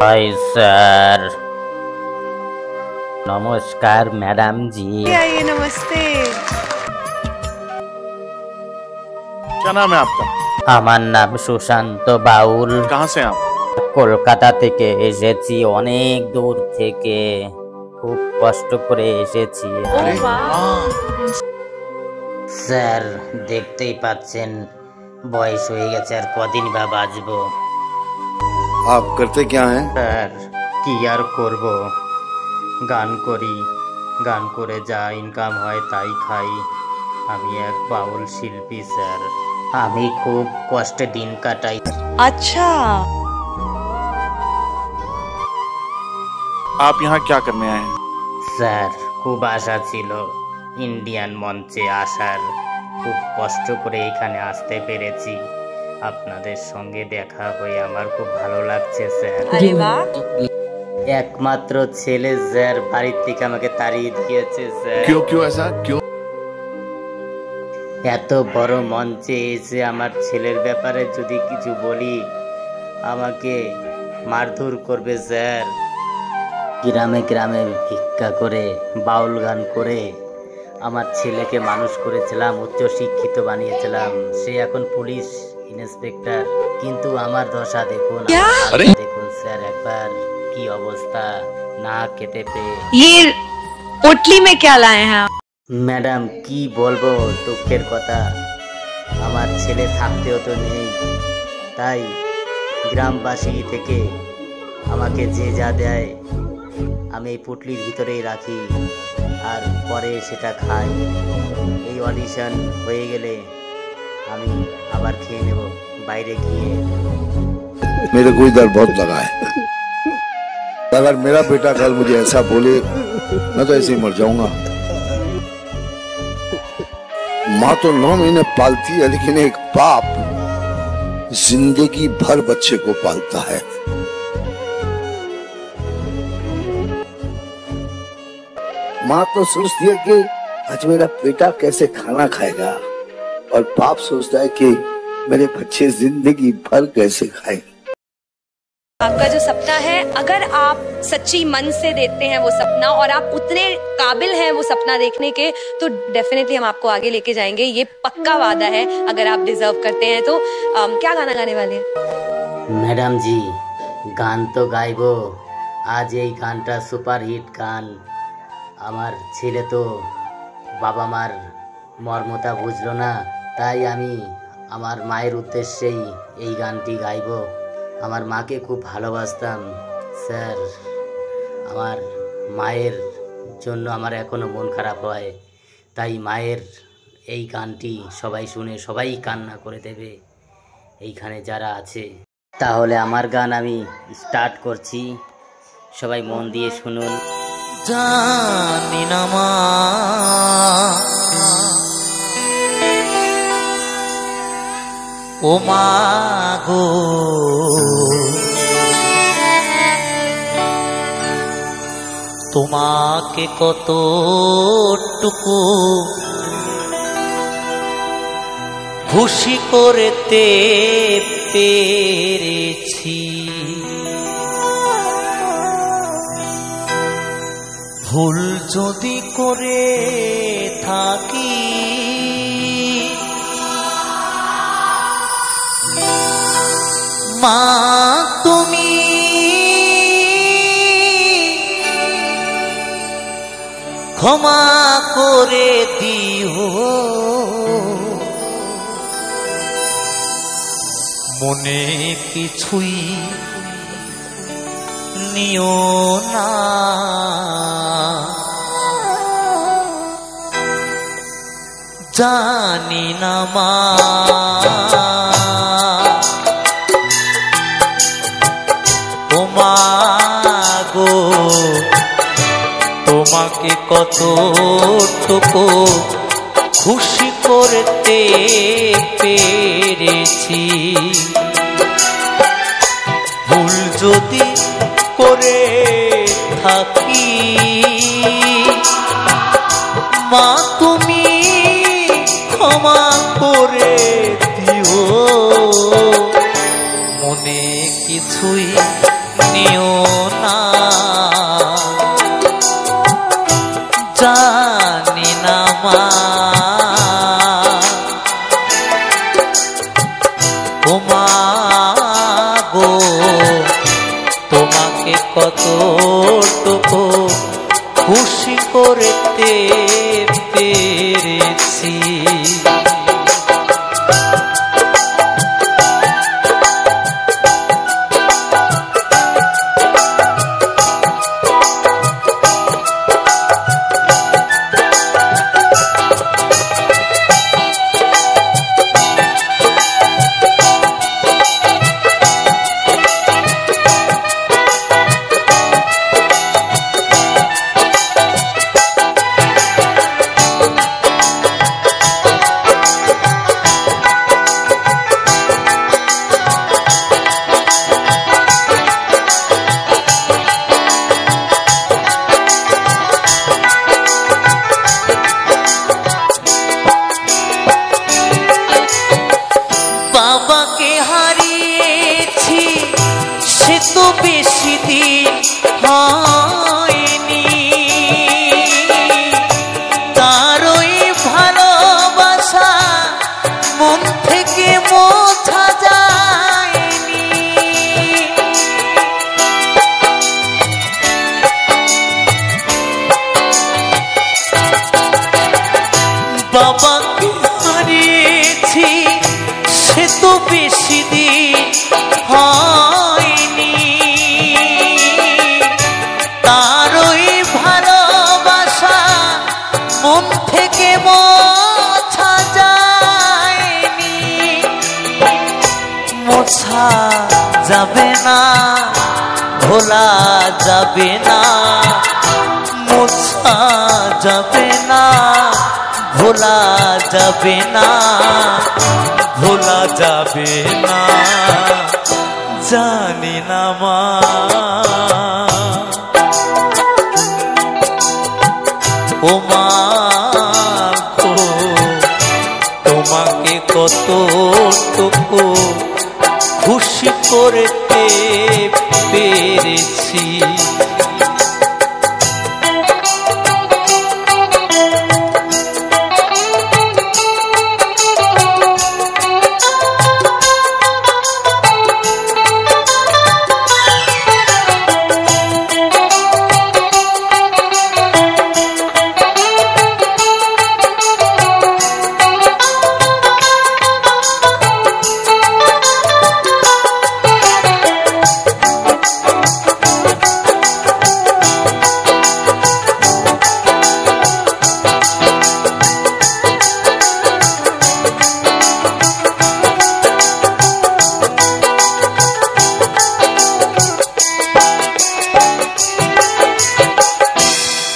Hi sir. नमस्कार madam जी। आइए, नमस्ते। क्या नाम है आपका? আমার নাম সুশান্ত বাউল। कहाँ से आप? কলকাতা থেকে এসেছি, অনেক দূর থেকে, খুব কষ্ট করে এসেছি। अरे স্যার দেখতেই পাচ্ছেন বয়স হয়ে গেছে, আর কদিন বা বাঁচবো। आप करते क्या हैं? স্যার কি আর করব, গান করি, গান করে যা ইনকাম হয় তাই খাই। আমি এক বাউল শিল্পী স্যার, আমি খুব কষ্টে দিন কাটাই। अच्छा, आप यहाँ क्या करने आए हैं? স্যার খুব আশা ছিল ইন্ডিয়ান মঞ্চে আসার, খুব কষ্ট করে এখানে আসতে পেরেছি। আপনাদের সঙ্গে দেখা হয়ে আমার খুব ভালো লাগছে স্যার। अरे वाह। একমাত্র ছেলে স্যার বাড়ির থেকে আমাকে তাড়িয়ে দিয়েছে স্যার। क्यों क्यों ऐसा क्यों? এত বড় মঞ্চে এসে আমার ছেলের ব্যাপারে যদি কিছু বলি আমাকে মারধর করবে স্যার। গ্রামে গ্রামে ভিক্ষা করে বাউল গান করে আমার ছেলেকে মানুষ করেছিলাম, উচ্চ শিক্ষিত বানিয়েছিলাম। সে এখন পুলিশ ইন্সপেক্টর, কিন্তু আমার দশা দেখুন, দেখুন স্যার একবার কি অবস্থা, না খেতে পেয়ে। ये पोटली में क्या लाए हैं आप? ম্যাডাম কি বলবো দুঃখের কথা, আমার ছেলে থাকতেও তো নেই, তাই গ্রামবাসী থেকে আমাকে যে যা দেয় আমি এই পুটলির ভিতরেই রাখি, আর পরে সেটা খাই। এই অডিশন হয়ে গেলে আমি আবার খেয়ে নেব বাইরে গিয়ে। मेरे को इधर बहुत लगा है। अगर मेरा बेटा कल मुझे ऐसा बोले मैं तो ऐसे ही मर जाऊंगा। माँ तो 9 महीने पालती है, लेकिन एक बाप जिंदगी भर बच्चे को पालता है। माँ तो सोचती है कि आज मेरा बेटा कैसे खाना खाएगा, और बाप सोचता है कि मेरे बच्चे जिंदगी भर कैसे खाएंगे। आपका जो सपना है, अगर आप सच्ची मन से देखते हैं वो सपना और आप उतने काबिल हैं वो सपना देखने के, तो डेफिनेटली हम आपको आगे लेके जाएंगे। ये पक्का वादा है। अगर आप डिजर्व करते हैं तो क्या गाना गाने वाले हैं? ম্যাডাম জি গান তো গাইবো, আজ এই গানটা সুপারহিট গান। আমার ছেলে তো বাবা মার মর্মতা বুঝলো না, তাই আমি আমার মায়ের উদ্দেশ্যেই এই গানটি গাইবো। আমার মাকে খুব ভালোবাসতাম স্যার, আমার মায়ের জন্য আমার এখনো মন খারাপ হয়, তাই মায়ের এই গানটি সবাই শুনে সবাই কান্না করে দেবে এইখানে যারা আছে। তাহলে আমার গান আমি স্টার্ট করছি, সবাই মন দিয়ে শুনুন। জানি না মা ও মা গো, তোমাকে কতটুকু খুশি করতে পেরেছি, ভুল যদি করে থাকি মা তুমি ক্ষমা করে দিও, মনে কিছুই নিও না, জানি না মা ও মা গো, তোমাকে কতটুকু খুশি করতে পেরেছি, ভুল যদি করে থাকি মা তুমি ক্ষমা করে দিও, মনে কিছুই নিও কতটুকু খুশি করতে পেরেছি। বাবাকে হারিয়েছি সে তো বেশি দিন হয়নি, তারই ভালোবাসা মন থেকে মোছা যায়নি। বাবাকে হারিয়েছি সে তো বেশি দিন হয়নি, তারই ভালোবাসা মন থেকে মোছা যায়নি। মোছা যাবে না, ভোলা যাবে না, মোছা যাবে না, ভোলা যাবে না, ভোলা যাবে না, জানি না মা। ও মা গো, তোমাকে কতটুকু খুশি করতে পেরেছি।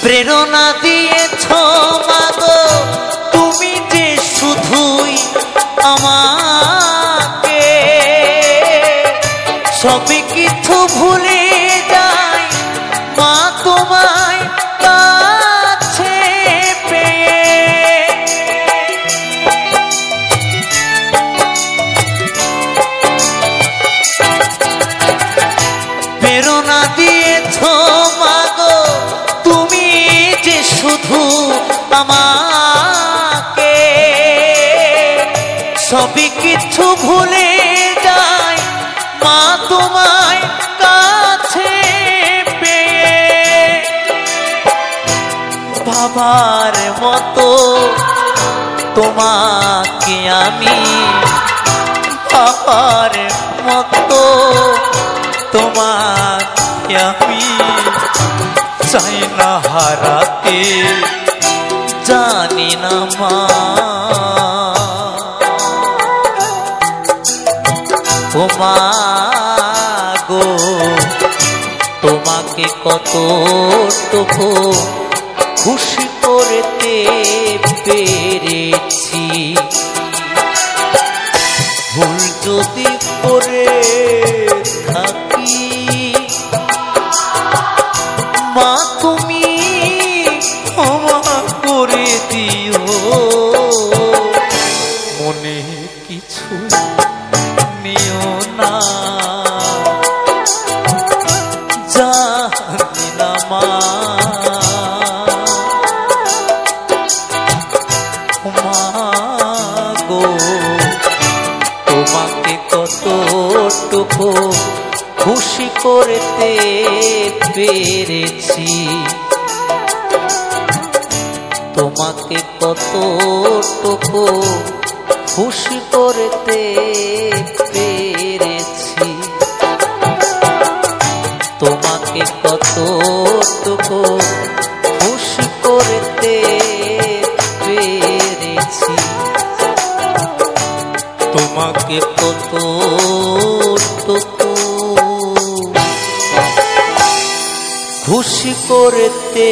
প্রেরণা দিয়েছ মাগো তুমি যে শুধুই আমাকে, সবই কিছু ভুলে যাই মা তোমায় কাছে পেয়ে। প্রেরণা দিয়েছ মাগো তুমি যে শুধু আমাকে, সবই কিছু ভুলে যাই মা তোমায় কাছে পেয়ে। বাবার মতো তোমাকে আমি, বাবার মতো তোমাকে আমি চাই না হারাতে, জানি না মা। ও মা গো, তোমাকে কতটুকু খুশি করতে পেরেছি। ভুল যদি করে থাকি মা তুমি ক্ষমা করে দিও, মনে কিছু নিও না, জানি না মা। মা গো, তোমাকে কতটুকু খুশি করতে পেরেছি, তোমাকে কতটুকু খুশি করতে পেরেছি, তোমাকে কতটুকু খুশি করতে পেরেছি, তোমাকে কতটুকু খুশি করতে